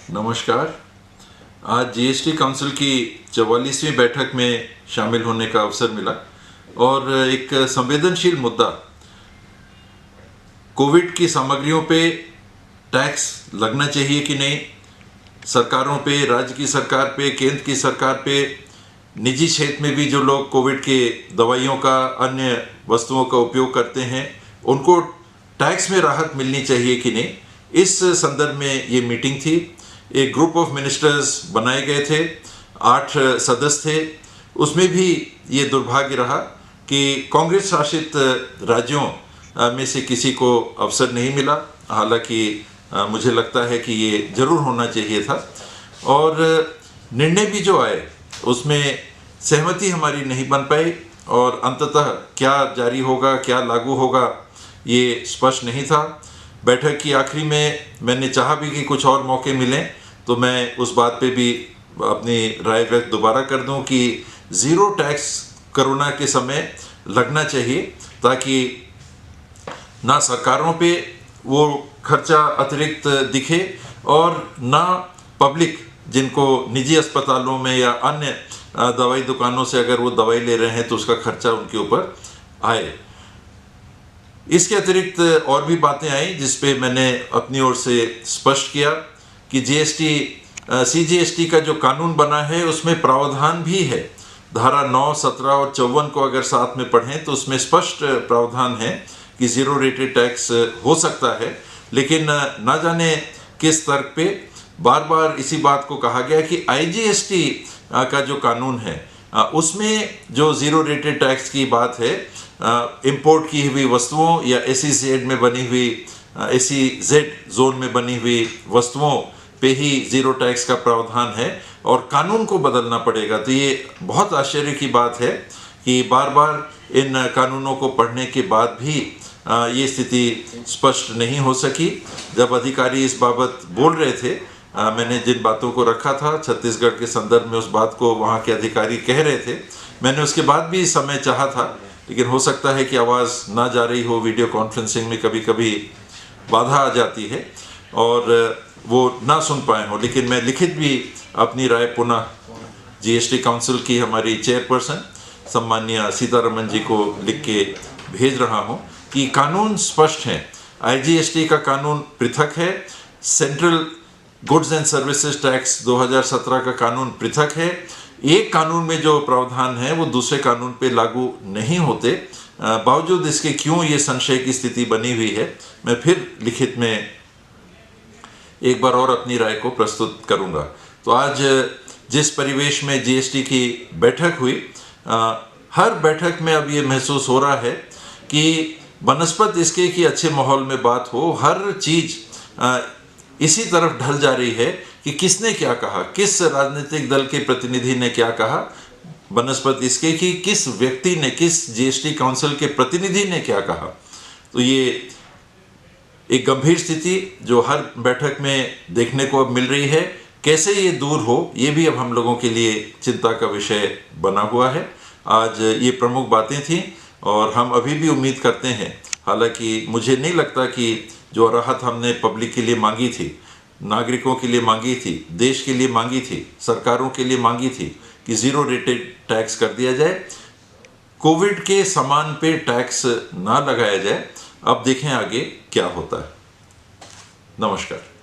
नमस्कार। आज GST council की 44वीं बैठक में शामिल होने का अवसर मिला और एक संवेदनशील मुद्दा कोविड की सामग्रियों पे टैक्स लगना चाहिए कि नहीं, सरकारों पे, राज्य की सरकार पे, केंद्र की सरकार पे, निजी क्षेत्र में भी जो लोग कोविड के दवाइयों का, अन्य वस्तुओं का उपयोग करते हैं, उनको टैक्स में राहत मिलनी चाहिए कि नहीं, इस संदर्भ में ये मीटिंग थी। एक ग्रुप ऑफ मिनिस्टर्स बनाए गए थे, 8 सदस्य थे। उसमें भी ये दुर्भाग्य रहा कि कांग्रेस शासित राज्यों में से किसी को अवसर नहीं मिला। हालांकि मुझे लगता है कि ये जरूर होना चाहिए था और निर्णय भी जो आए उसमें सहमति हमारी नहीं बन पाई और अंततः क्या जारी होगा, क्या लागू होगा, ये स्पष्ट नहीं था। बैठक की आखिरी में मैंने चाहा भी कि कुछ और मौके मिलें, तो मैं उस बात पे भी अपनी राय व्यक्त दोबारा कर दूं कि ज़ीरो टैक्स कोरोना के समय लगना चाहिए, ताकि ना सरकारों पे वो खर्चा अतिरिक्त दिखे और ना पब्लिक, जिनको निजी अस्पतालों में या अन्य दवाई दुकानों से अगर वो दवाई ले रहे हैं तो उसका खर्चा उनके ऊपर आए। इसके अतिरिक्त और भी बातें आई जिस पे मैंने अपनी ओर से स्पष्ट किया कि सीजीएसटी का जो कानून बना है उसमें प्रावधान भी है। धारा 9, 17 और 54 को अगर साथ में पढ़ें तो उसमें स्पष्ट प्रावधान है कि ज़ीरो रेटेड टैक्स हो सकता है, लेकिन ना जाने किस तर्क पे बार बार इसी बात को कहा गया कि आईजीएसटी का जो कानून है उसमें जो ज़ीरो रेटेड टैक्स की बात है, इंपोर्ट की हुई वस्तुओं या एसईजेड में बनी हुई, एसईजेड जोन में बनी हुई वस्तुओं पे ही ज़ीरो टैक्स का प्रावधान है और कानून को बदलना पड़ेगा। तो ये बहुत आश्चर्य की बात है कि बार बार इन कानूनों को पढ़ने के बाद भी ये स्थिति स्पष्ट नहीं हो सकी। जब अधिकारी इस बाबत बोल रहे थे, मैंने जिन बातों को रखा था छत्तीसगढ़ के संदर्भ में, उस बात को वहाँ के अधिकारी कह रहे थे, मैंने उसके बाद भी समय चाहा था, लेकिन हो सकता है कि आवाज़ ना जा रही हो, वीडियो कॉन्फ्रेंसिंग में कभी कभी बाधा आ जाती है और वो ना सुन पाए हो। लेकिन मैं लिखित भी अपनी राय पुनः जीएसटी काउंसिल की हमारी चेयरपर्सन सम्माननीय सीतारमन जी को लिख के भेज रहा हूँ कि कानून स्पष्ट है। आईजीएसटी का कानून पृथक है, central goods and services tax 2017 का कानून पृथक है। एक कानून में जो प्रावधान है वो दूसरे कानून पे लागू नहीं होते। बावजूद इसके क्यों ये संशय की स्थिति बनी हुई है, मैं फिर लिखित में एक बार और अपनी राय को प्रस्तुत करूंगा। तो आज जिस परिवेश में जीएसटी की बैठक हुई, हर बैठक में अब ये महसूस हो रहा है कि बनस्पत इसके कि अच्छे माहौल में बात हो, हर चीज़ इसी तरफ ढल जा रही है कि किसने क्या कहा, किस राजनीतिक दल के प्रतिनिधि ने क्या कहा, बनस्पत इसके कि किस व्यक्ति ने, किस जीएसटी काउंसिल के प्रतिनिधि ने क्या कहा। तो ये एक गंभीर स्थिति जो हर बैठक में देखने को अब मिल रही है, कैसे ये दूर हो, ये भी अब हम लोगों के लिए चिंता का विषय बना हुआ है। आज ये प्रमुख बातें थीं और हम अभी भी उम्मीद करते हैं, हालांकि मुझे नहीं लगता कि जो राहत हमने पब्लिक के लिए मांगी थी, नागरिकों के लिए मांगी थी, देश के लिए मांगी थी, सरकारों के लिए मांगी थी कि ज़ीरो रेटेड टैक्स कर दिया जाए, कोविड के सामान पे टैक्स ना लगाया जाए। अब देखें आगे क्या होता है। नमस्कार।